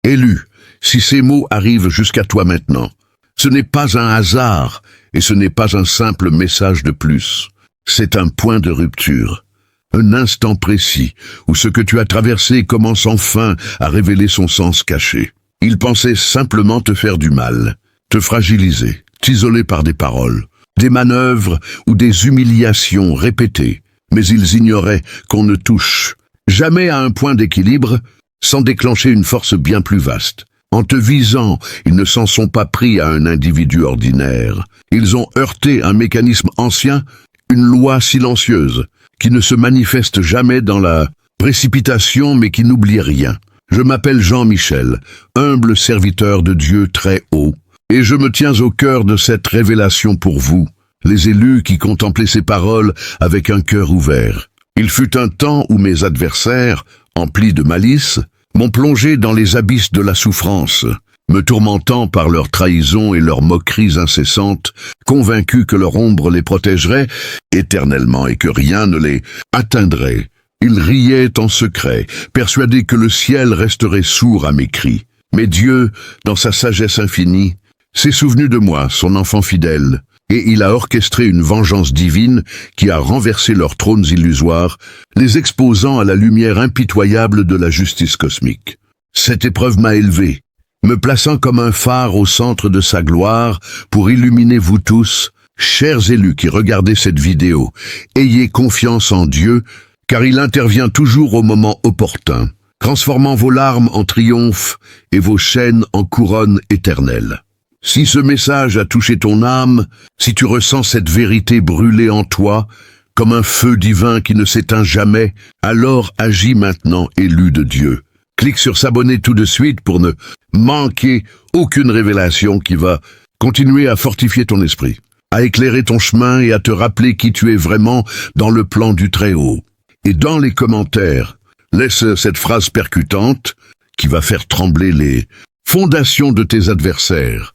Élu, si ces mots arrivent jusqu'à toi maintenant, ce n'est pas un hasard et ce n'est pas un simple message de plus. C'est un point de rupture. Un instant précis où ce que tu as traversé commence enfin à révéler son sens caché. Il pensait simplement te faire du mal, te fragiliser, t'isoler par des paroles, des manœuvres ou des humiliations répétées. Mais ils ignoraient qu'on ne touche jamais à un point d'équilibre sans déclencher une force bien plus vaste. En te visant, ils ne s'en sont pas pris à un individu ordinaire. Ils ont heurté un mécanisme ancien, une loi silencieuse, qui ne se manifeste jamais dans la précipitation mais qui n'oublie rien. Je m'appelle Jean-Michel, humble serviteur de Dieu très haut, et je me tiens au cœur de cette révélation pour vous, les élus qui contemplaient ces paroles avec un cœur ouvert. Il fut un temps où mes adversaires, emplis de malice, m'ont plongé dans les abysses de la souffrance, me tourmentant par leurs trahisons et leurs moqueries incessantes, convaincus que leur ombre les protégerait éternellement et que rien ne les atteindrait. Ils riaient en secret, persuadés que le ciel resterait sourd à mes cris. Mais Dieu, dans sa sagesse infinie, s'est souvenu de moi, son enfant fidèle, et il a orchestré une vengeance divine qui a renversé leurs trônes illusoires, les exposant à la lumière impitoyable de la justice cosmique. Cette épreuve m'a élevé, me plaçant comme un phare au centre de sa gloire pour illuminer vous tous, chers élus qui regardez cette vidéo. Ayez confiance en Dieu, car il intervient toujours au moment opportun, transformant vos larmes en triomphe et vos chaînes en couronne éternelle. Si ce message a touché ton âme, si tu ressens cette vérité brûler en toi, comme un feu divin qui ne s'éteint jamais, alors agis maintenant, élu de Dieu. Clique sur s'abonner tout de suite pour ne manquer aucune révélation qui va continuer à fortifier ton esprit, à éclairer ton chemin et à te rappeler qui tu es vraiment dans le plan du Très-Haut. Et dans les commentaires, laisse cette phrase percutante qui va faire trembler les fondations de tes adversaires.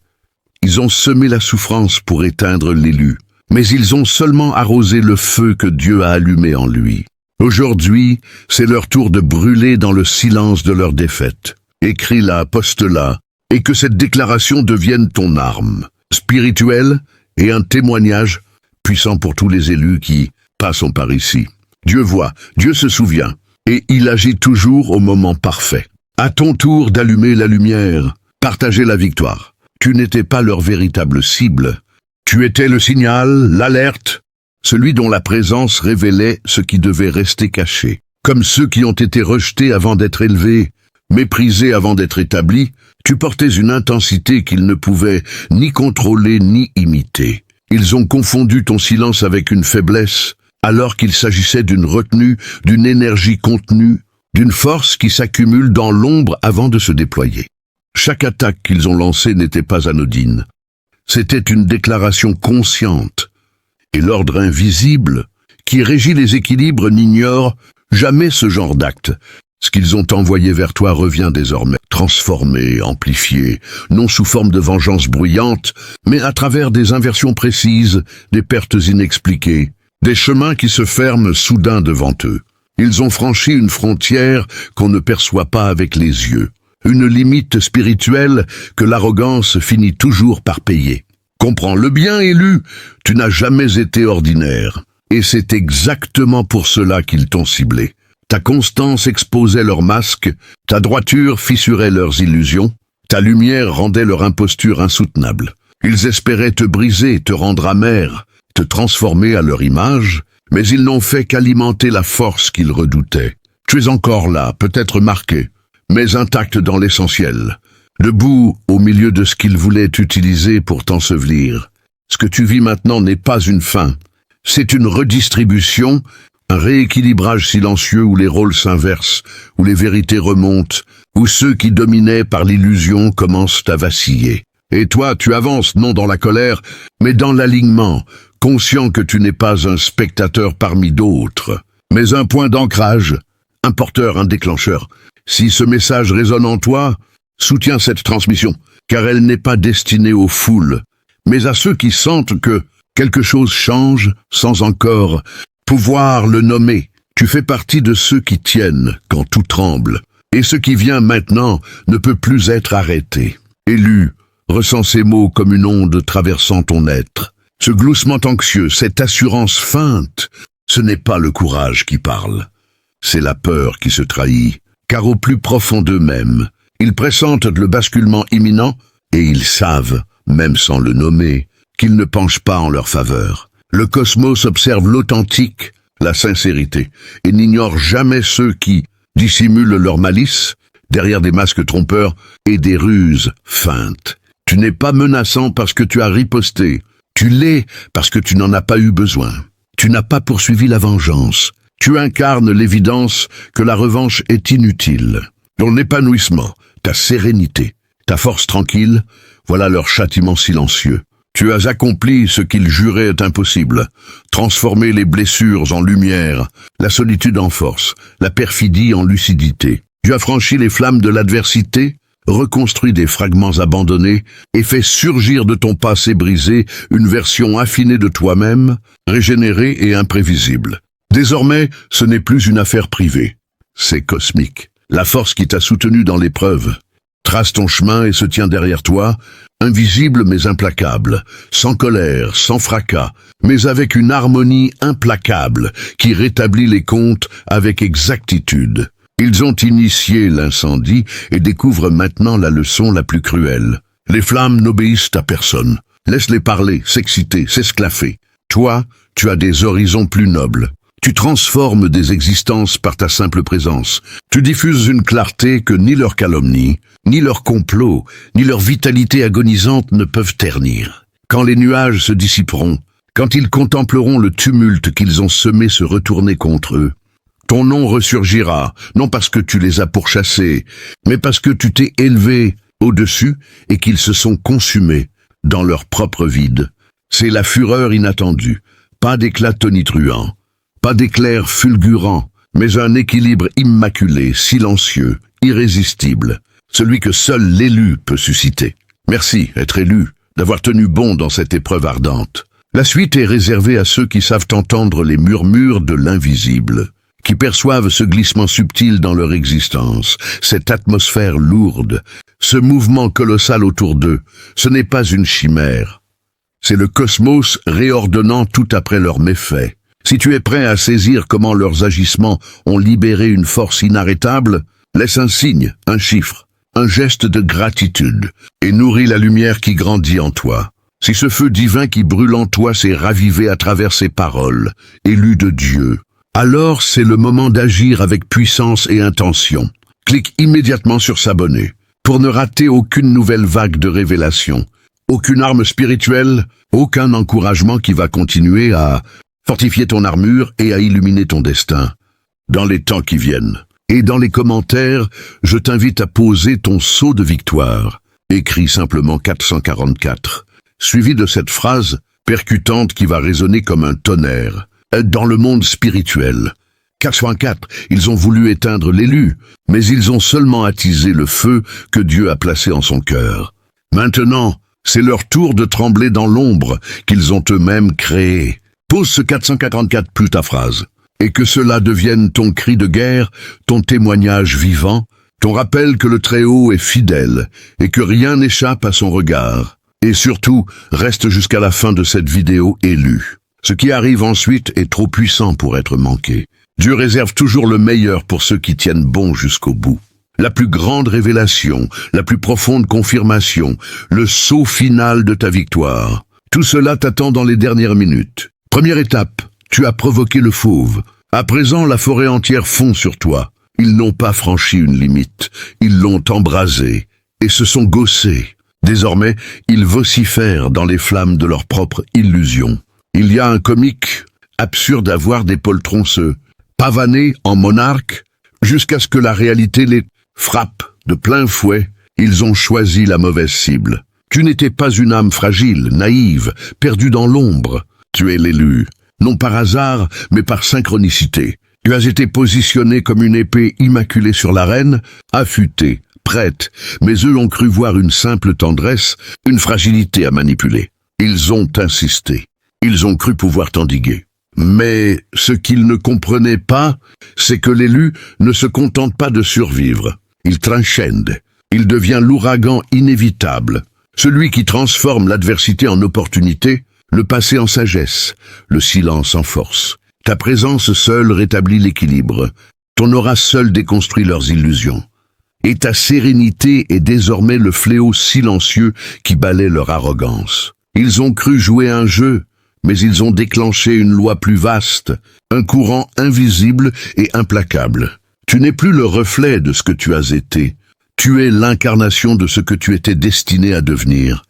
Ils ont semé la souffrance pour éteindre l'élu, mais ils ont seulement arrosé le feu que Dieu a allumé en lui. Aujourd'hui, c'est leur tour de brûler dans le silence de leur défaite. Écris-la, poste-la, et que cette déclaration devienne ton arme spirituelle et un témoignage puissant pour tous les élus qui passent par ici. Dieu voit, Dieu se souvient, et il agit toujours au moment parfait. À ton tour d'allumer la lumière, partager la victoire. Tu n'étais pas leur véritable cible. Tu étais le signal, l'alerte, celui dont la présence révélait ce qui devait rester caché. Comme ceux qui ont été rejetés avant d'être élevés, méprisés avant d'être établis, tu portais une intensité qu'ils ne pouvaient ni contrôler ni imiter. Ils ont confondu ton silence avec une faiblesse, alors qu'il s'agissait d'une retenue, d'une énergie contenue, d'une force qui s'accumule dans l'ombre avant de se déployer. Chaque attaque qu'ils ont lancée n'était pas anodine. C'était une déclaration consciente. Et l'ordre invisible, qui régit les équilibres, n'ignore jamais ce genre d'acte. Ce qu'ils ont envoyé vers toi revient désormais, transformé, amplifié, non sous forme de vengeance bruyante, mais à travers des inversions précises, des pertes inexpliquées, des chemins qui se ferment soudain devant eux. Ils ont franchi une frontière qu'on ne perçoit pas avec les yeux. Une limite spirituelle que l'arrogance finit toujours par payer. Comprends-le bien, élu, tu n'as jamais été ordinaire. Et c'est exactement pour cela qu'ils t'ont ciblé. Ta constance exposait leurs masques, ta droiture fissurait leurs illusions, ta lumière rendait leur imposture insoutenable. Ils espéraient te briser, te rendre amer, te transformer à leur image, mais ils n'ont fait qu'alimenter la force qu'ils redoutaient. Tu es encore là, peut-être marqué, mais intact dans l'essentiel, debout au milieu de ce qu'ils voulaient utiliser pour t'ensevelir. Ce que tu vis maintenant n'est pas une fin, c'est une redistribution, un rééquilibrage silencieux où les rôles s'inversent, où les vérités remontent, où ceux qui dominaient par l'illusion commencent à vaciller. Et toi, tu avances non dans la colère, mais dans l'alignement, conscient que tu n'es pas un spectateur parmi d'autres, mais un point d'ancrage, un porteur, un déclencheur. Si ce message résonne en toi, soutiens cette transmission, car elle n'est pas destinée aux foules, mais à ceux qui sentent que quelque chose change sans encore pouvoir le nommer. Tu fais partie de ceux qui tiennent quand tout tremble, Et ce qui vient maintenant ne peut plus être arrêté. Élu, ressens ces mots comme une onde traversant ton être. Ce gloussement anxieux, cette assurance feinte, ce n'est pas le courage qui parle. C'est la peur qui se trahit, car au plus profond d'eux-mêmes, ils pressentent le basculement imminent et ils savent, même sans le nommer, qu'ils ne penchent pas en leur faveur. Le cosmos observe l'authentique, la sincérité, et n'ignore jamais ceux qui dissimulent leur malice derrière des masques trompeurs et des ruses feintes. Tu n'es pas menaçant parce que tu as riposté. Tu l'es parce que tu n'en as pas eu besoin. Tu n'as pas poursuivi la vengeance. Tu incarnes l'évidence que la revanche est inutile. Ton épanouissement, ta sérénité, ta force tranquille, voilà leur châtiment silencieux. Tu as accompli ce qu'ils juraient impossible, transformé les blessures en lumière, la solitude en force, la perfidie en lucidité. Tu as franchi les flammes de l'adversité, reconstruit des fragments abandonnés et fait surgir de ton passé brisé une version affinée de toi-même, régénérée et imprévisible. Désormais, ce n'est plus une affaire privée, c'est cosmique. La force qui t'a soutenu dans l'épreuve trace ton chemin et se tient derrière toi, invisible mais implacable, sans colère, sans fracas, mais avec une harmonie implacable qui rétablit les comptes avec exactitude. Ils ont initié l'incendie et découvrent maintenant la leçon la plus cruelle. Les flammes n'obéissent à personne. Laisse-les parler, s'exciter, s'esclaffer. Toi, tu as des horizons plus nobles. Tu transformes des existences par ta simple présence. Tu diffuses une clarté que ni leur calomnie, ni leur complot, ni leur vitalité agonisante ne peuvent ternir. Quand les nuages se dissiperont, quand ils contempleront le tumulte qu'ils ont semé se retourner contre eux, ton nom ressurgira, non parce que tu les as pourchassés, mais parce que tu t'es élevé au-dessus et qu'ils se sont consumés dans leur propre vide. C'est la fureur inattendue, pas d'éclat tonitruant. Pas d'éclair fulgurant, mais un équilibre immaculé, silencieux, irrésistible, celui que seul l'élu peut susciter. Merci, être élu, d'avoir tenu bon dans cette épreuve ardente. La suite est réservée à ceux qui savent entendre les murmures de l'invisible, qui perçoivent ce glissement subtil dans leur existence, cette atmosphère lourde, ce mouvement colossal autour d'eux. Ce n'est pas une chimère, c'est le cosmos réordonnant tout après leurs méfaits. Si tu es prêt à saisir comment leurs agissements ont libéré une force inarrêtable, laisse un signe, un chiffre, un geste de gratitude, et nourris la lumière qui grandit en toi. Si ce feu divin qui brûle en toi s'est ravivé à travers ces paroles, élu de Dieu, alors c'est le moment d'agir avec puissance et intention. Clique immédiatement sur s'abonner, pour ne rater aucune nouvelle vague de révélation, aucune arme spirituelle, aucun encouragement qui va continuer à fortifier ton armure et à illuminer ton destin dans les temps qui viennent. Et dans les commentaires, je t'invite à poser ton sceau de victoire. Écris simplement 444, suivi de cette phrase percutante qui va résonner comme un tonnerre. Dans le monde spirituel, 404, ils ont voulu éteindre l'élu, mais ils ont seulement attisé le feu que Dieu a placé en son cœur. Maintenant, c'est leur tour de trembler dans l'ombre qu'ils ont eux-mêmes créée. Pose ce 444 plus ta phrase, et que cela devienne ton cri de guerre, ton témoignage vivant, ton rappel que le Très-Haut est fidèle, et que rien n'échappe à son regard. Et surtout, reste jusqu'à la fin de cette vidéo élu. Ce qui arrive ensuite est trop puissant pour être manqué. Dieu réserve toujours le meilleur pour ceux qui tiennent bon jusqu'au bout. La plus grande révélation, la plus profonde confirmation, le saut final de ta victoire. Tout cela t'attend dans les dernières minutes. Première étape, tu as provoqué le fauve. À présent, la forêt entière fond sur toi. Ils n'ont pas franchi une limite, ils l'ont embrasé et se sont gaussés. Désormais, ils vocifèrent dans les flammes de leur propre illusion. Il y a un comique absurde à voir des poltrons se pavaner en monarque jusqu'à ce que la réalité les frappe de plein fouet. Ils ont choisi la mauvaise cible. Tu n'étais pas une âme fragile, naïve, perdue dans l'ombre. Tu es l'élu, non par hasard, mais par synchronicité. Tu as été positionné comme une épée immaculée sur l'arène, affûtée, prête, mais eux ont cru voir une simple tendresse, une fragilité à manipuler. Ils ont insisté. Ils ont cru pouvoir t'endiguer. Mais ce qu'ils ne comprenaient pas, c'est que l'élu ne se contente pas de survivre. il transcende. Il devient l'ouragan inévitable, celui qui transforme l'adversité en opportunité, le passé en sagesse, le silence en force. Ta présence seule rétablit l'équilibre. Ton aura seul déconstruit leurs illusions. Et ta sérénité est désormais le fléau silencieux qui balaie leur arrogance. Ils ont cru jouer un jeu, mais ils ont déclenché une loi plus vaste, un courant invisible et implacable. Tu n'es plus le reflet de ce que tu as été. Tu es l'incarnation de ce que tu étais destiné à devenir.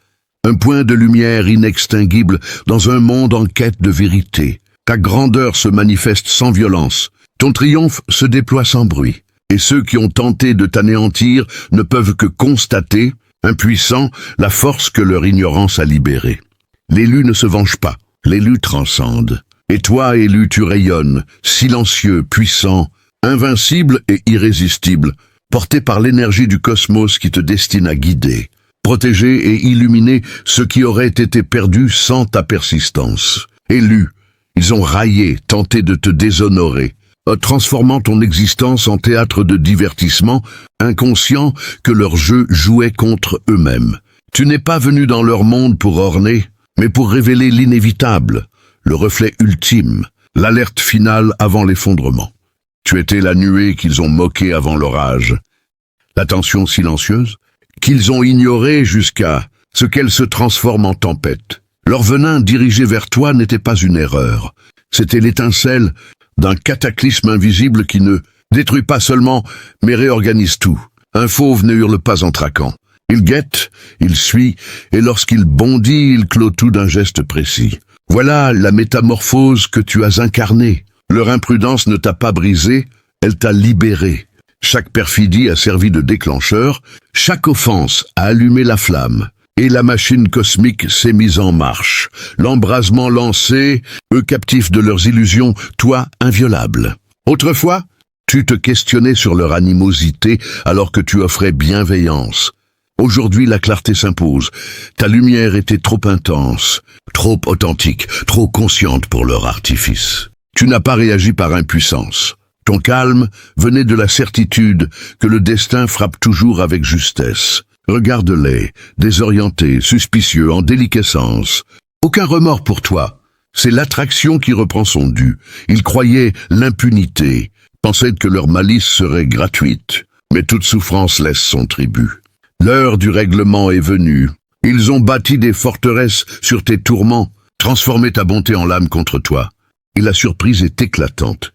Un point de lumière inextinguible dans un monde en quête de vérité. Ta grandeur se manifeste sans violence. Ton triomphe se déploie sans bruit. Et ceux qui ont tenté de t'anéantir ne peuvent que constater, impuissants, la force que leur ignorance a libérée. L'élu ne se venge pas, l'élu transcende. Et toi, élu, tu rayonnes, silencieux, puissant, invincible et irrésistible, porté par l'énergie du cosmos qui te destine à guider, protéger et illuminer ceux qui auraient été perdus sans ta persistance. Élu, ils ont raillé, tenté de te déshonorer, transformant ton existence en théâtre de divertissement, inconscient que leur jeu jouait contre eux-mêmes. Tu n'es pas venu dans leur monde pour orner, mais pour révéler l'inévitable, le reflet ultime, l'alerte finale avant l'effondrement. Tu étais la nuée qu'ils ont moquée avant l'orage, la tension silencieuse qu'ils ont ignorée jusqu'à ce qu'elle se transforme en tempête. Leur venin dirigé vers toi n'était pas une erreur, c'était l'étincelle d'un cataclysme invisible qui ne détruit pas seulement, mais réorganise tout. Un fauve ne hurle pas en traquant. Il guette, il suit, et lorsqu'il bondit, il clôt tout d'un geste précis. Voilà la métamorphose que tu as incarnée. Leur imprudence ne t'a pas brisé, elle t'a libéré. Chaque perfidie a servi de déclencheur, chaque offense a allumé la flamme. Et la machine cosmique s'est mise en marche. L'embrasement lancé, eux captifs de leurs illusions, toi inviolable. Autrefois, tu te questionnais sur leur animosité alors que tu offrais bienveillance. Aujourd'hui, la clarté s'impose. Ta lumière était trop intense, trop authentique, trop consciente pour leur artifice. Tu n'as pas réagi par impuissance. Ton calme venait de la certitude que le destin frappe toujours avec justesse. Regarde-les, désorientés, suspicieux, en déliquescence. Aucun remords pour toi. C'est l'attraction qui reprend son dû. Ils croyaient l'impunité, pensaient que leur malice serait gratuite. Mais toute souffrance laisse son tribut. L'heure du règlement est venue. Ils ont bâti des forteresses sur tes tourments, transformé ta bonté en lame contre toi. Et la surprise est éclatante.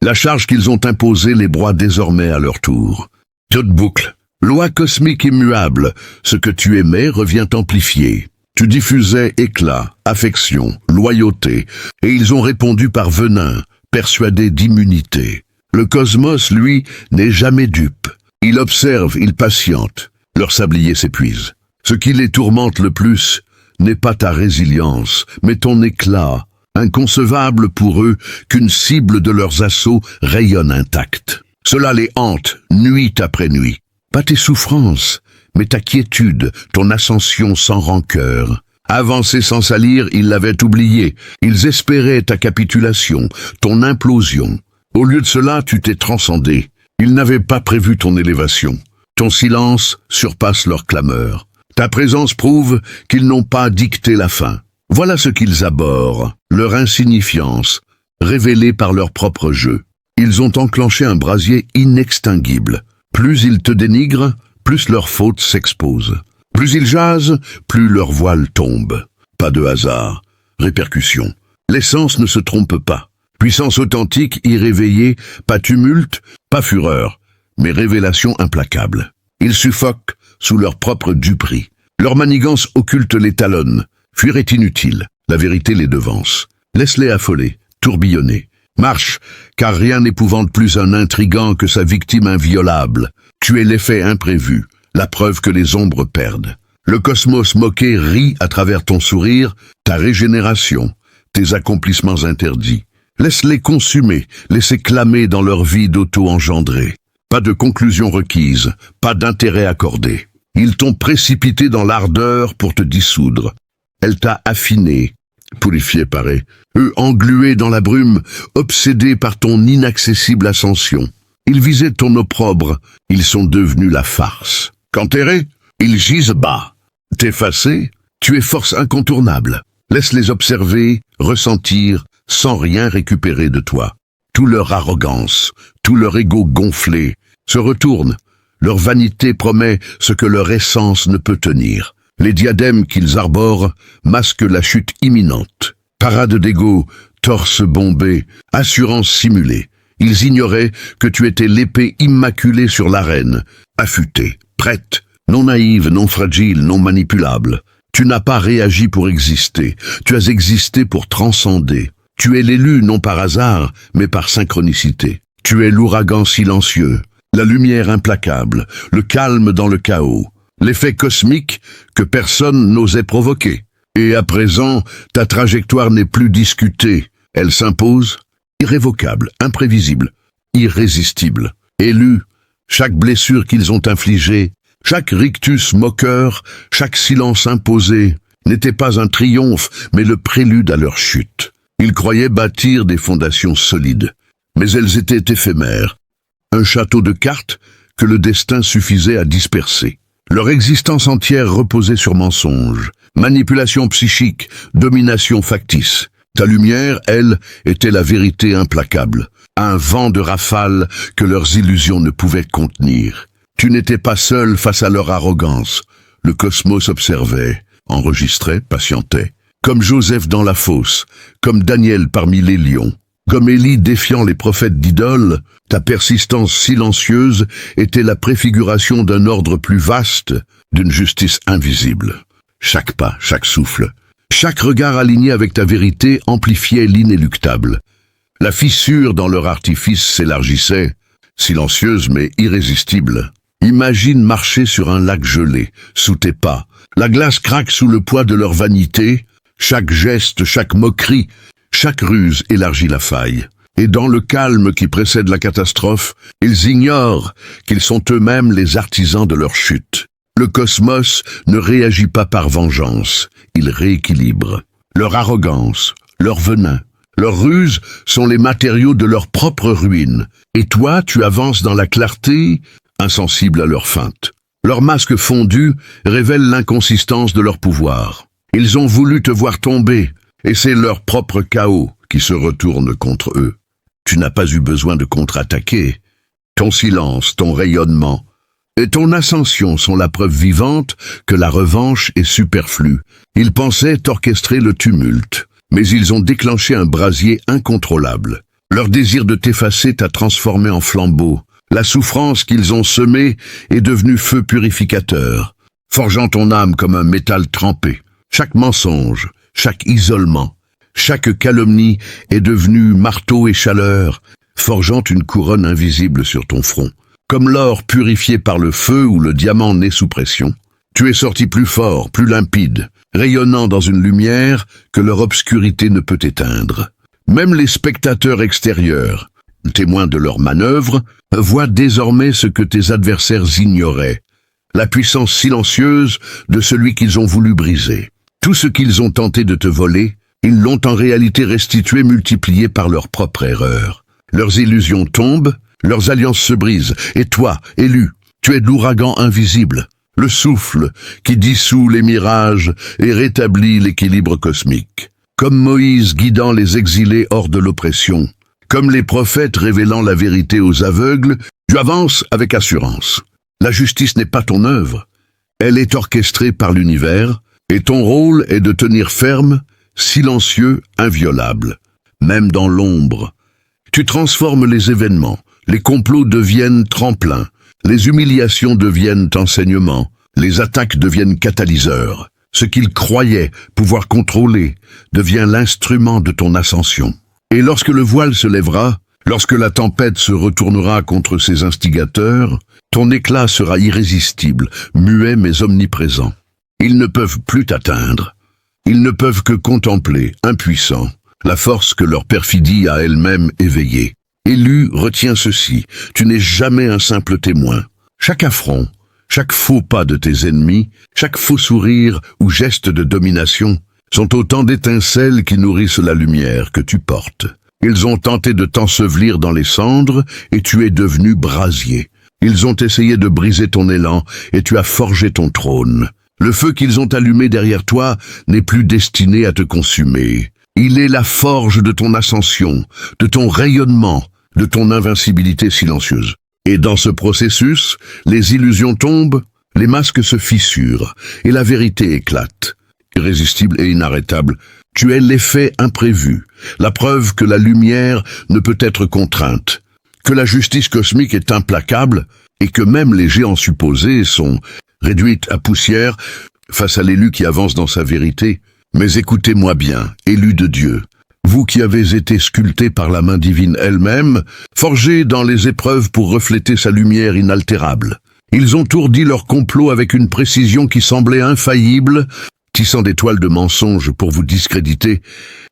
La charge qu'ils ont imposée les broie désormais à leur tour. Toute boucle. Loi cosmique immuable, ce que tu aimais revient amplifié. Tu diffusais éclat, affection, loyauté, et ils ont répondu par venin, persuadés d'immunité. Le cosmos, lui, n'est jamais dupe. Il observe, il patiente. Leur sablier s'épuise. Ce qui les tourmente le plus n'est pas ta résilience, mais ton éclat, inconcevable pour eux qu'une cible de leurs assauts rayonne intacte. Cela les hante, nuit après nuit. Pas tes souffrances, mais ta quiétude, ton ascension sans rancœur. Avancés sans salir, ils l'avaient oublié. Ils espéraient ta capitulation, ton implosion. Au lieu de cela, tu t'es transcendé. Ils n'avaient pas prévu ton élévation. Ton silence surpasse leur clameur. Ta présence prouve qu'ils n'ont pas dicté la fin. Voilà ce qu'ils abhorrent, leur insignifiance, révélée par leur propre jeu. Ils ont enclenché un brasier inextinguible. Plus ils te dénigrent, plus leurs fautes s'exposent. Plus ils jasent, plus leur voile tombe. Pas de hasard, répercussion. L'essence ne se trompe pas. Puissance authentique, irréveillée, pas tumulte, pas fureur, mais révélation implacable. Ils suffoquent sous leur propre duperie. Leur manigance occulte les talonne. Fuir est inutile, la vérité les devance. Laisse-les affoler, tourbillonner. Marche, car rien n'épouvante plus un intrigant que sa victime inviolable. Tu es l'effet imprévu, la preuve que les ombres perdent. Le cosmos moqué rit à travers ton sourire, ta régénération, tes accomplissements interdits. Laisse-les consumer, laisse-les clamer dans leur vide auto-engendré. Pas de conclusion requise, pas d'intérêt accordé. Ils t'ont précipité dans l'ardeur pour te dissoudre. Elle t'a affiné, purifié paraît, eux englués dans la brume, obsédés par ton inaccessible ascension. Ils visaient ton opprobre, ils sont devenus la farce. Qu'enterrés, ils gisent bas. T'effacer, tu es force incontournable. Laisse-les observer, ressentir, sans rien récupérer de toi. Toute leur arrogance, tout leur ego gonflé, se retourne. Leur vanité promet ce que leur essence ne peut tenir. Les diadèmes qu'ils arborent masquent la chute imminente. Parade d'ego, torse bombé, assurance simulée. Ils ignoraient que tu étais l'épée immaculée sur l'arène, affûtée, prête, non naïve, non fragile, non manipulable. Tu n'as pas réagi pour exister, tu as existé pour transcender. Tu es l'élu non par hasard, mais par synchronicité. Tu es l'ouragan silencieux, la lumière implacable, le calme dans le chaos, l'effet cosmique que personne n'osait provoquer. Et à présent, ta trajectoire n'est plus discutée, elle s'impose, irrévocable, imprévisible, irrésistible. Élu, chaque blessure qu'ils ont infligée, chaque rictus moqueur, chaque silence imposé, n'était pas un triomphe, mais le prélude à leur chute. Ils croyaient bâtir des fondations solides, mais elles étaient éphémères. Un château de cartes que le destin suffisait à disperser. Leur existence entière reposait sur mensonges, manipulation psychique, domination factice. Ta lumière, elle, était la vérité implacable, un vent de rafale que leurs illusions ne pouvaient contenir. Tu n'étais pas seul face à leur arrogance. Le cosmos observait, enregistrait, patientait. Comme Joseph dans la fosse, comme Daniel parmi les lions, comme Élie défiant les prophètes d'idoles, ta persistance silencieuse était la préfiguration d'un ordre plus vaste, d'une justice invisible. Chaque pas, chaque souffle, chaque regard aligné avec ta vérité amplifiait l'inéluctable. La fissure dans leur artifice s'élargissait, silencieuse mais irrésistible. Imagine marcher sur un lac gelé, sous tes pas. La glace craque sous le poids de leur vanité. Chaque geste, chaque moquerie, chaque ruse élargit la faille. Et dans le calme qui précède la catastrophe, ils ignorent qu'ils sont eux-mêmes les artisans de leur chute. Le cosmos ne réagit pas par vengeance, il rééquilibre. Leur arrogance, leur venin, leurs ruses sont les matériaux de leur propre ruine. Et toi, tu avances dans la clarté, insensible à leurs feintes. Leur masque fondu révèle l'inconsistance de leur pouvoir. Ils ont voulu te voir tomber, et c'est leur propre chaos qui se retourne contre eux. Tu n'as pas eu besoin de contre-attaquer. Ton silence, ton rayonnement et ton ascension sont la preuve vivante que la revanche est superflue. Ils pensaient orchestrer le tumulte, mais ils ont déclenché un brasier incontrôlable. Leur désir de t'effacer t'a transformé en flambeau. La souffrance qu'ils ont semée est devenue feu purificateur, forgeant ton âme comme un métal trempé. Chaque mensonge, chaque isolement, chaque calomnie est devenu marteau et chaleur, forgeant une couronne invisible sur ton front. Comme l'or purifié par le feu ou le diamant né sous pression, tu es sorti plus fort, plus limpide, rayonnant dans une lumière que leur obscurité ne peut éteindre. Même les spectateurs extérieurs, témoins de leurs manœuvres, voient désormais ce que tes adversaires ignoraient, la puissance silencieuse de celui qu'ils ont voulu briser. Tout ce qu'ils ont tenté de te voler, ils l'ont en réalité restitué multiplié par leur propre erreur. Leurs illusions tombent, leurs alliances se brisent, et toi, élu, tu es l'ouragan invisible, le souffle qui dissout les mirages et rétablit l'équilibre cosmique. Comme Moïse guidant les exilés hors de l'oppression, comme les prophètes révélant la vérité aux aveugles, tu avances avec assurance. La justice n'est pas ton œuvre, elle est orchestrée par l'univers, et ton rôle est de tenir ferme, silencieux, inviolable. Même dans l'ombre, tu transformes les événements, les complots deviennent tremplins, les humiliations deviennent enseignements, les attaques deviennent catalyseurs. Ce qu'ils croyaient pouvoir contrôler devient l'instrument de ton ascension. Et lorsque le voile se lèvera, lorsque la tempête se retournera contre ses instigateurs, ton éclat sera irrésistible, muet mais omniprésent. Ils ne peuvent plus t'atteindre. Ils ne peuvent que contempler, impuissants, la force que leur perfidie a elle-même éveillée. Élu, retiens ceci, tu n'es jamais un simple témoin. Chaque affront, chaque faux pas de tes ennemis, chaque faux sourire ou geste de domination sont autant d'étincelles qui nourrissent la lumière que tu portes. Ils ont tenté de t'ensevelir dans les cendres, et tu es devenu brasier. Ils ont essayé de briser ton élan, et tu as forgé ton trône. Le feu qu'ils ont allumé derrière toi n'est plus destiné à te consumer. Il est la forge de ton ascension, de ton rayonnement, de ton invincibilité silencieuse. Et dans ce processus, les illusions tombent, les masques se fissurent, et la vérité éclate. Irrésistible et inarrêtable, tu es l'effet imprévu, la preuve que la lumière ne peut être contrainte, que la justice cosmique est implacable, et que même les géants supposés sont réduits à poussière face à l'élu qui avance dans sa vérité. Mais écoutez-moi bien, élus de Dieu, vous qui avez été sculptés par la main divine elle-même, forgés dans les épreuves pour refléter sa lumière inaltérable. Ils ont ourdi leur complot avec une précision qui semblait infaillible, tissant des toiles de mensonges pour vous discréditer,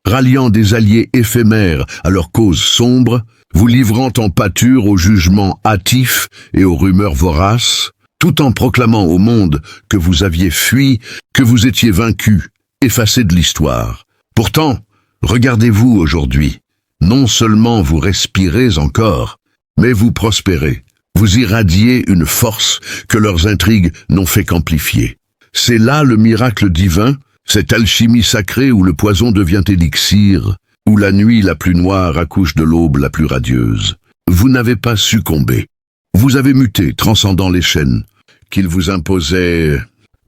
ralliant des alliés éphémères à leur cause sombre, vous livrant en pâture aux jugements hâtifs et aux rumeurs voraces, tout en proclamant au monde que vous aviez fui, que vous étiez vaincu, effacé de l'histoire. Pourtant, regardez-vous aujourd'hui. Non seulement vous respirez encore, mais vous prospérez. Vous irradiez une force que leurs intrigues n'ont fait qu'amplifier. C'est là le miracle divin, cette alchimie sacrée où le poison devient élixir, où la nuit la plus noire accouche de l'aube la plus radieuse. Vous n'avez pas succombé. Vous avez muté, transcendant les chaînes qu'ils vous imposaient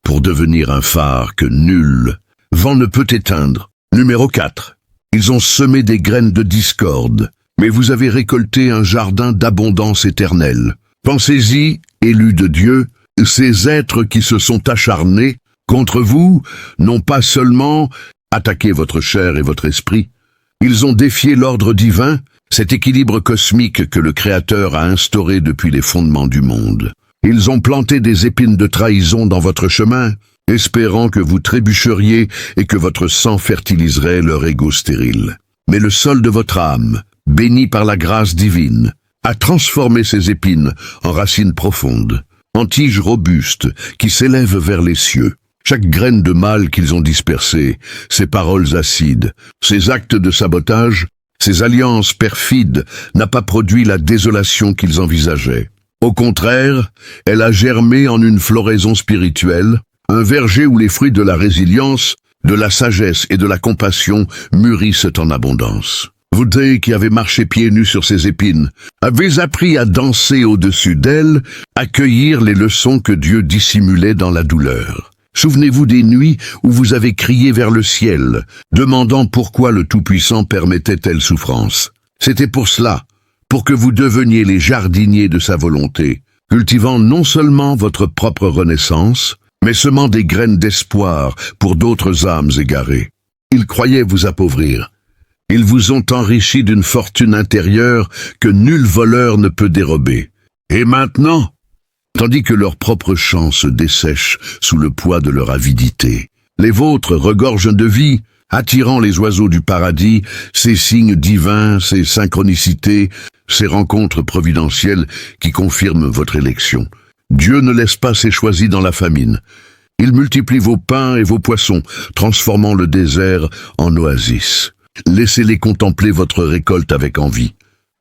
pour devenir un phare que nul vent ne peut éteindre. Numéro 4. Ils ont semé des graines de discorde, mais vous avez récolté un jardin d'abondance éternelle. Pensez-y, élus de Dieu, ces êtres qui se sont acharnés contre vous n'ont pas seulement attaqué votre chair et votre esprit, ils ont défié l'ordre divin, cet équilibre cosmique que le Créateur a instauré depuis les fondements du monde. Ils ont planté des épines de trahison dans votre chemin, espérant que vous trébucheriez et que votre sang fertiliserait leur ego stérile. Mais le sol de votre âme, béni par la grâce divine, a transformé ces épines en racines profondes, en tiges robustes qui s'élèvent vers les cieux. Chaque graine de mal qu'ils ont dispersée, ces paroles acides, ces actes de sabotage, ces alliances perfides n'a pas produit la désolation qu'ils envisageaient. Au contraire, elle a germé en une floraison spirituelle, un verger où les fruits de la résilience, de la sagesse et de la compassion mûrissent en abondance. Vous qui avez marché pieds nus sur ces épines, avez appris à danser au-dessus d'elles, à cueillir les leçons que Dieu dissimulait dans la douleur. Souvenez-vous des nuits où vous avez crié vers le ciel, demandant pourquoi le Tout-Puissant permettait telle souffrance. C'était pour cela, pour que vous deveniez les jardiniers de sa volonté, cultivant non seulement votre propre renaissance, mais semant des graines d'espoir pour d'autres âmes égarées. Ils croyaient vous appauvrir. Ils vous ont enrichi d'une fortune intérieure que nul voleur ne peut dérober. Et maintenant, tandis que leurs propres champs se dessèchent sous le poids de leur avidité, les vôtres regorgent de vie, attirant les oiseaux du paradis, ces signes divins, ces synchronicités, ces rencontres providentielles qui confirment votre élection. Dieu ne laisse pas ses choisis dans la famine. Il multiplie vos pains et vos poissons, transformant le désert en oasis. Laissez-les contempler votre récolte avec envie.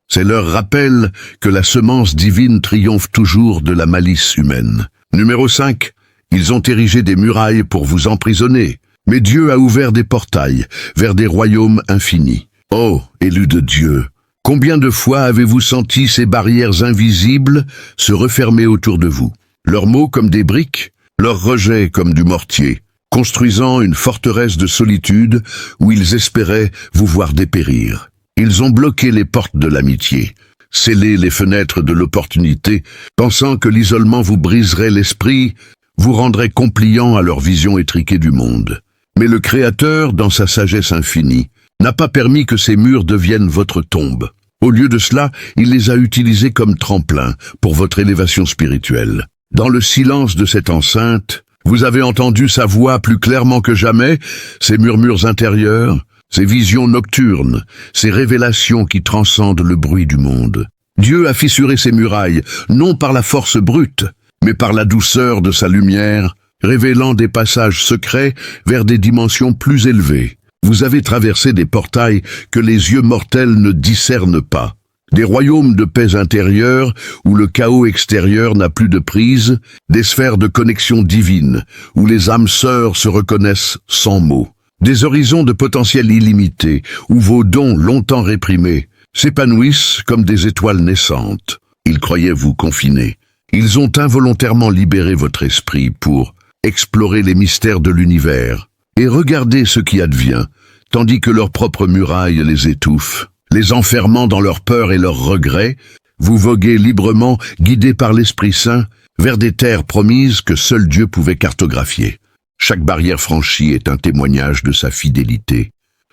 C'est leur rappel que la semence divine triomphe toujours de la malice humaine. Numéro 5. Ils ont érigé des murailles pour vous emprisonner, mais Dieu a ouvert des portails vers des royaumes infinis. Oh, élus de Dieu, combien de fois avez-vous senti ces barrières invisibles se refermer autour de vous, leurs mots comme des briques, leurs rejets comme du mortier, construisant une forteresse de solitude où ils espéraient vous voir dépérir. Ils ont bloqué les portes de l'amitié, scellé les fenêtres de l'opportunité, pensant que l'isolement vous briserait l'esprit, vous rendrait compliant à leur vision étriquée du monde. Mais le Créateur, dans sa sagesse infinie, n'a pas permis que ces murs deviennent votre tombe. Au lieu de cela, il les a utilisés comme tremplin pour votre élévation spirituelle. Dans le silence de cette enceinte, vous avez entendu sa voix plus clairement que jamais, ses murmures intérieurs, ses visions nocturnes, ses révélations qui transcendent le bruit du monde. Dieu a fissuré ses murailles, non par la force brute, mais par la douceur de sa lumière, révélant des passages secrets vers des dimensions plus élevées. Vous avez traversé des portails que les yeux mortels ne discernent pas. Des royaumes de paix intérieure où le chaos extérieur n'a plus de prise, des sphères de connexion divine où les âmes sœurs se reconnaissent sans mots. Des horizons de potentiel illimité où vos dons longtemps réprimés s'épanouissent comme des étoiles naissantes. Ils croyaient vous confiner. Ils ont involontairement libéré votre esprit pour explorer les mystères de l'univers et regarder ce qui advient, tandis que leurs propres murailles les étouffent. Les enfermant dans leur peur et leurs regrets, vous voguez librement, guidés par l'Esprit Saint, vers des terres promises que seul Dieu pouvait cartographier. Chaque barrière franchie est un témoignage de sa fidélité.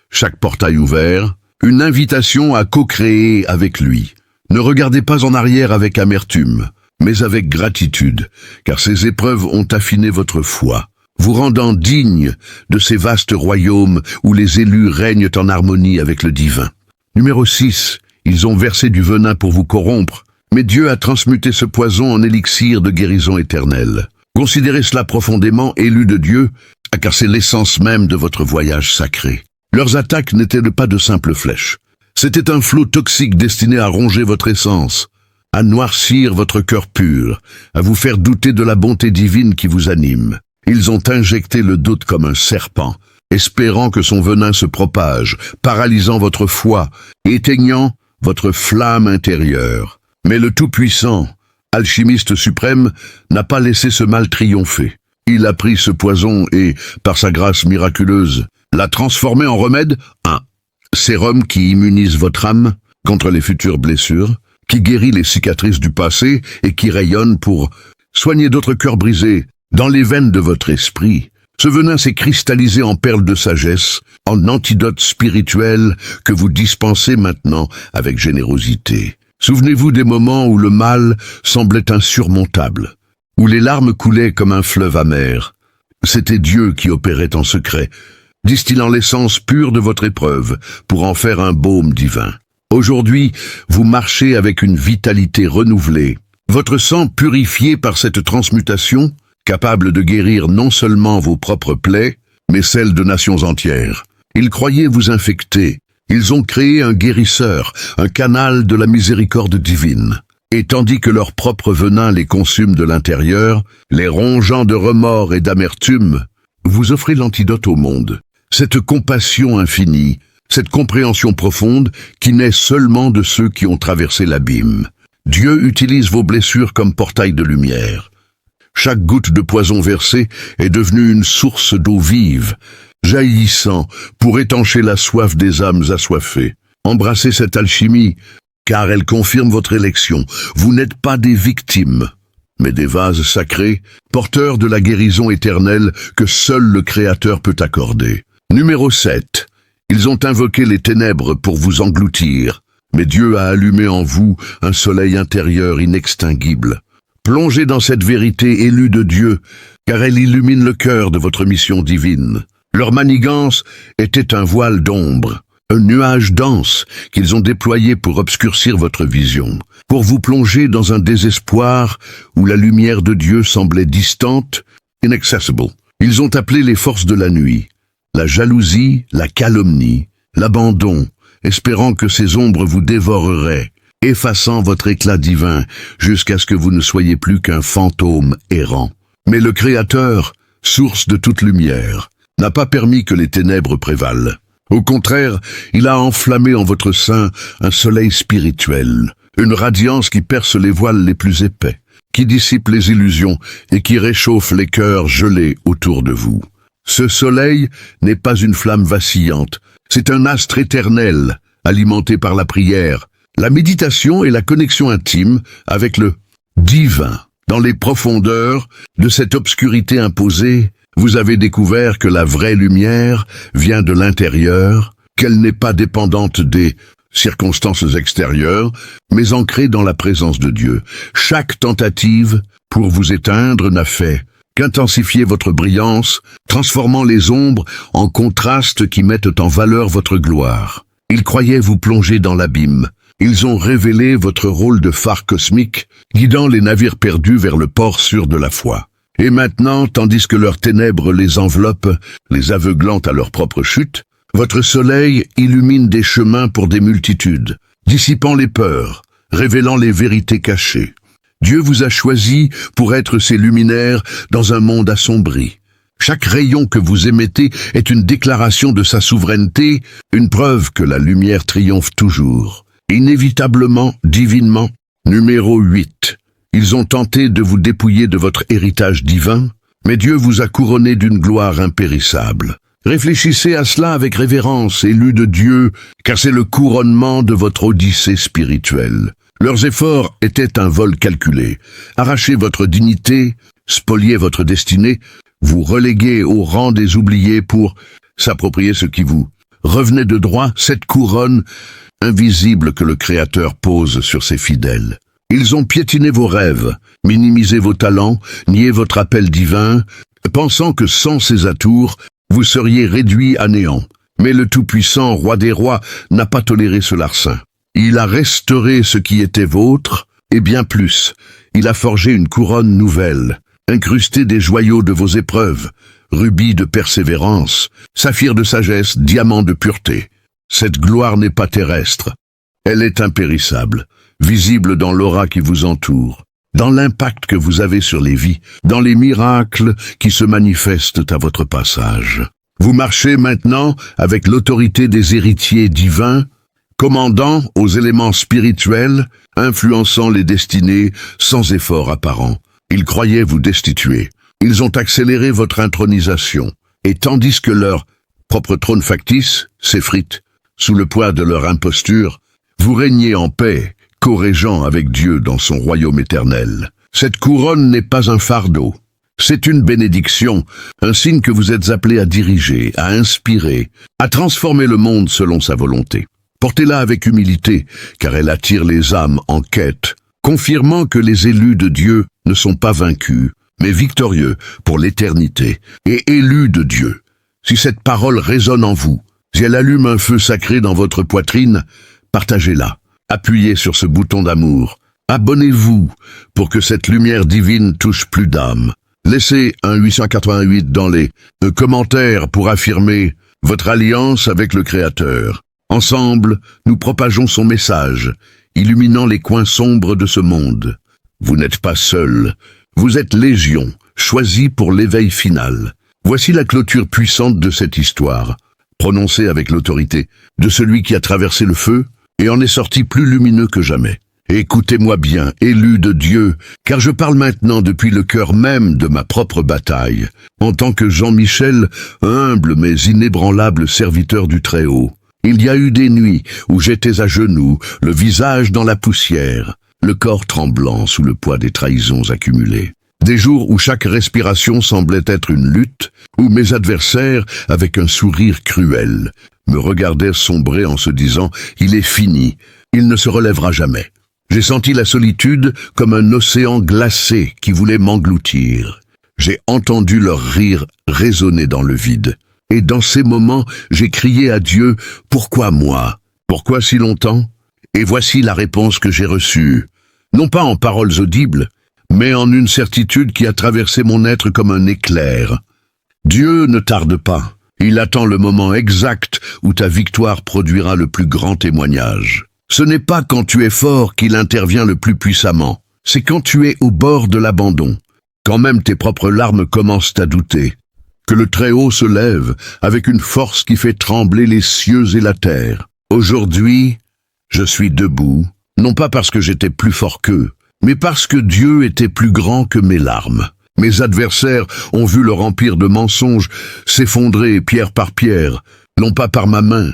Chaque portail ouvert, une invitation à co-créer avec lui. Ne regardez pas en arrière avec amertume, mais avec gratitude, car ces épreuves ont affiné votre foi, vous rendant digne de ces vastes royaumes où les élus règnent en harmonie avec le divin. Numéro 6. Ils ont versé du venin pour vous corrompre, mais Dieu a transmuté ce poison en élixir de guérison éternelle. Considérez cela profondément, élus de Dieu, car c'est l'essence même de votre voyage sacré. Leurs attaques n'étaient pas de simples flèches. C'était un flot toxique destiné à ronger votre essence, à noircir votre cœur pur, à vous faire douter de la bonté divine qui vous anime. Ils ont injecté le doute comme un serpent, espérant que son venin se propage, paralysant votre foi, éteignant votre flamme intérieure. Mais le Tout-Puissant, alchimiste suprême, n'a pas laissé ce mal triompher. Il a pris ce poison et, par sa grâce miraculeuse, l'a transformé en remède, un sérum qui immunise votre âme contre les futures blessures, qui guérit les cicatrices du passé et qui rayonne pour soigner d'autres cœurs brisés dans les veines de votre esprit. Ce venin s'est cristallisé en perles de sagesse, en antidote spirituel que vous dispensez maintenant avec générosité. Souvenez-vous des moments où le mal semblait insurmontable, où les larmes coulaient comme un fleuve amer. C'était Dieu qui opérait en secret, distillant l'essence pure de votre épreuve pour en faire un baume divin. Aujourd'hui, vous marchez avec une vitalité renouvelée, votre sang purifié par cette transmutation, capable de guérir non seulement vos propres plaies, mais celles de nations entières. Ils croyaient vous infecter. Ils ont créé un guérisseur, un canal de la miséricorde divine. Et tandis que leur propre venin les consume de l'intérieur, les rongeant de remords et d'amertume, vous offrez l'antidote au monde. Cette compassion infinie, cette compréhension profonde qui naît seulement de ceux qui ont traversé l'abîme. Dieu utilise vos blessures comme portail de lumière. Chaque goutte de poison versée est devenue une source d'eau vive, jaillissant pour étancher la soif des âmes assoiffées. Embrassez cette alchimie, car elle confirme votre élection. Vous n'êtes pas des victimes, mais des vases sacrés, porteurs de la guérison éternelle que seul le Créateur peut accorder. Numéro 7. Ils ont invoqué les ténèbres pour vous engloutir, mais Dieu a allumé en vous un soleil intérieur inextinguible. Plongez dans cette vérité élue de Dieu, car elle illumine le cœur de votre mission divine. Leur manigance était un voile d'ombre, un nuage dense qu'ils ont déployé pour obscurcir votre vision, pour vous plonger dans un désespoir où la lumière de Dieu semblait distante, inaccessible. Ils ont appelé les forces de la nuit, la jalousie, la calomnie, l'abandon, espérant que ces ombres vous dévoreraient, effaçant votre éclat divin jusqu'à ce que vous ne soyez plus qu'un fantôme errant. Mais le Créateur, source de toute lumière, n'a pas permis que les ténèbres prévalent. Au contraire, il a enflammé en votre sein un soleil spirituel, une radiance qui perce les voiles les plus épais, qui dissipe les illusions et qui réchauffe les cœurs gelés autour de vous. Ce soleil n'est pas une flamme vacillante, c'est un astre éternel, alimenté par la prière, la méditation et la connexion intime avec le divin. Dans les profondeurs de cette obscurité imposée, vous avez découvert que la vraie lumière vient de l'intérieur, qu'elle n'est pas dépendante des circonstances extérieures, mais ancrée dans la présence de Dieu. Chaque tentative pour vous éteindre n'a fait qu'intensifier votre brillance, transformant les ombres en contrastes qui mettent en valeur votre gloire. Ils croyaient vous plonger dans l'abîme. Ils ont révélé votre rôle de phare cosmique, guidant les navires perdus vers le port sûr de la foi. Et maintenant, tandis que leurs ténèbres les enveloppent, les aveuglant à leur propre chute, Votre soleil illumine des chemins pour des multitudes, dissipant les peurs, révélant les vérités cachées. Dieu vous a choisi pour être ses luminaires dans un monde assombri. Chaque rayon que vous émettez est une déclaration de sa souveraineté, une preuve que la lumière triomphe toujours. Inévitablement, divinement. Numéro 8. Ils ont tenté de vous dépouiller de votre héritage divin, mais Dieu vous a couronné d'une gloire impérissable. Réfléchissez à cela avec révérence, élus de Dieu, car c'est le couronnement de votre odyssée spirituelle. Leurs efforts étaient un vol calculé. Arracher votre dignité, spolier votre destinée, vous reléguer au rang des oubliés pour s'approprier ce qui vous revenait de droit, cette couronne invisible que le Créateur pose sur ses fidèles. Ils ont piétiné vos rêves, minimisé vos talents, nié votre appel divin, pensant que sans ces atours, vous seriez réduits à néant. Mais le Tout-Puissant, Roi des Rois, n'a pas toléré ce larcin. Il a restauré ce qui était vôtre, et bien plus. Il a forgé une couronne nouvelle, incrustée des joyaux de vos épreuves, rubis de persévérance, saphir de sagesse, diamant de pureté. Cette gloire n'est pas terrestre. Elle est impérissable, visible dans l'aura qui vous entoure, dans l'impact que vous avez sur les vies, dans les miracles qui se manifestent à votre passage. Vous marchez maintenant avec l'autorité des héritiers divins, commandant aux éléments spirituels, influençant les destinées sans effort apparent. Ils croyaient vous destituer. Ils ont accéléré votre intronisation. Et tandis que leur propre trône factice s'effrite sous le poids de leur imposture, vous régnez en paix, co-régent avec Dieu dans son royaume éternel. Cette couronne n'est pas un fardeau. C'est une bénédiction, un signe que vous êtes appelés à diriger, à inspirer, à transformer le monde selon sa volonté. Portez-la avec humilité, car elle attire les âmes en quête, confirmant que les élus de Dieu ne sont pas vaincus, mais victorieux pour l'éternité, et élus de Dieu. Si cette parole résonne en vous, si elle allume un feu sacré dans votre poitrine, partagez-la. Appuyez sur ce bouton d'amour. Abonnez-vous pour que cette lumière divine touche plus d'âmes. Laissez un 888 dans les commentaires pour affirmer votre alliance avec le Créateur. Ensemble, nous propageons son message, illuminant les coins sombres de ce monde. Vous n'êtes pas seul, vous êtes légion, choisis pour l'éveil final. Voici la clôture puissante de cette histoire, prononcée avec l'autorité de celui qui a traversé le feu et en est sorti plus lumineux que jamais. Écoutez-moi bien, élus de Dieu, car je parle maintenant depuis le cœur même de ma propre bataille, en tant que Jean-Michel, humble mais inébranlable serviteur du Très-Haut. Il y a eu des nuits où j'étais à genoux, le visage dans la poussière, le corps tremblant sous le poids des trahisons accumulées. Des jours où chaque respiration semblait être une lutte, où mes adversaires, avec un sourire cruel, me regardaient sombrer en se disant « Il est fini, il ne se relèvera jamais ». J'ai senti la solitude comme un océan glacé qui voulait m'engloutir. J'ai entendu leur rire résonner dans le vide. Et dans ces moments, j'ai crié à Dieu « Pourquoi moi? Pourquoi si longtemps ?» Et voici la réponse que j'ai reçue, non pas en paroles audibles, mais en une certitude qui a traversé mon être comme un éclair. Dieu ne tarde pas. Il attend le moment exact où ta victoire produira le plus grand témoignage. Ce n'est pas quand tu es fort qu'il intervient le plus puissamment. C'est quand tu es au bord de l'abandon, quand même tes propres larmes commencent à douter, que le Très-Haut se lève avec une force qui fait trembler les cieux et la terre. Aujourd'hui, je suis debout, non pas parce que j'étais plus fort qu'eux, mais parce que Dieu était plus grand que mes larmes. Mes adversaires ont vu leur empire de mensonges s'effondrer pierre par pierre, non pas par ma main,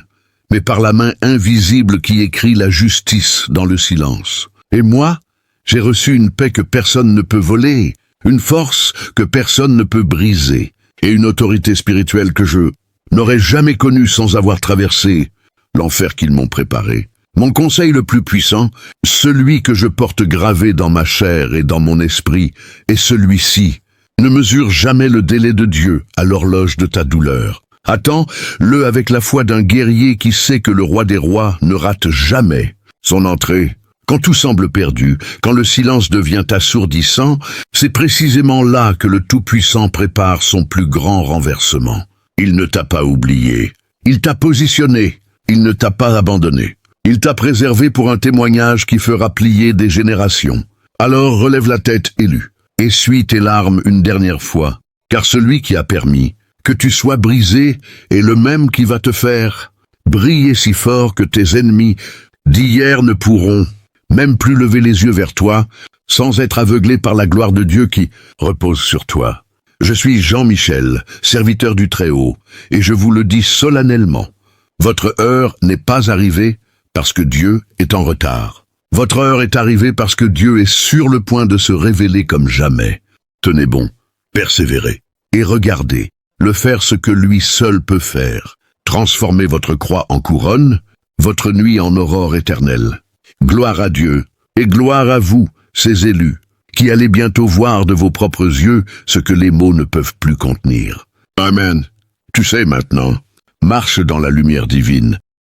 mais par la main invisible qui écrit la justice dans le silence. Et moi, j'ai reçu une paix que personne ne peut voler, une force que personne ne peut briser, et une autorité spirituelle que je n'aurais jamais connue sans avoir traversé l'enfer qu'ils m'ont préparé. Mon conseil le plus puissant, celui que je porte gravé dans ma chair et dans mon esprit, est celui-ci. Ne mesure jamais le délai de Dieu à l'horloge de ta douleur. Attends-le avec la foi d'un guerrier qui sait que le Roi des Rois ne rate jamais son entrée. Quand tout semble perdu, quand le silence devient assourdissant, c'est précisément là que le Tout-Puissant prépare son plus grand renversement. Il ne t'a pas oublié. Il t'a positionné, il ne t'a pas abandonné. Il t'a préservé pour un témoignage qui fera plier des générations. Alors relève la tête, élu. Essuie tes larmes une dernière fois, car celui qui a permis que tu sois brisé est le même qui va te faire briller si fort que tes ennemis d'hier ne pourront même plus lever les yeux vers toi, sans être aveuglés par la gloire de Dieu qui repose sur toi. Je suis Jean-Michel, serviteur du Très-Haut, et je vous le dis solennellement. Votre heure n'est pas arrivée parce que Dieu est en retard. Votre heure est arrivée parce que Dieu est sur le point de se révéler comme jamais. Tenez bon, persévérez, et regardez, le faire ce que lui seul peut faire. Transformez votre croix en couronne, votre nuit en aurore éternelle. Gloire à Dieu, et gloire à vous, ses élus, qui allez bientôt voir de vos propres yeux ce que les mots ne peuvent plus contenir. Amen. Tu sais maintenant, marche dans la lumière divine,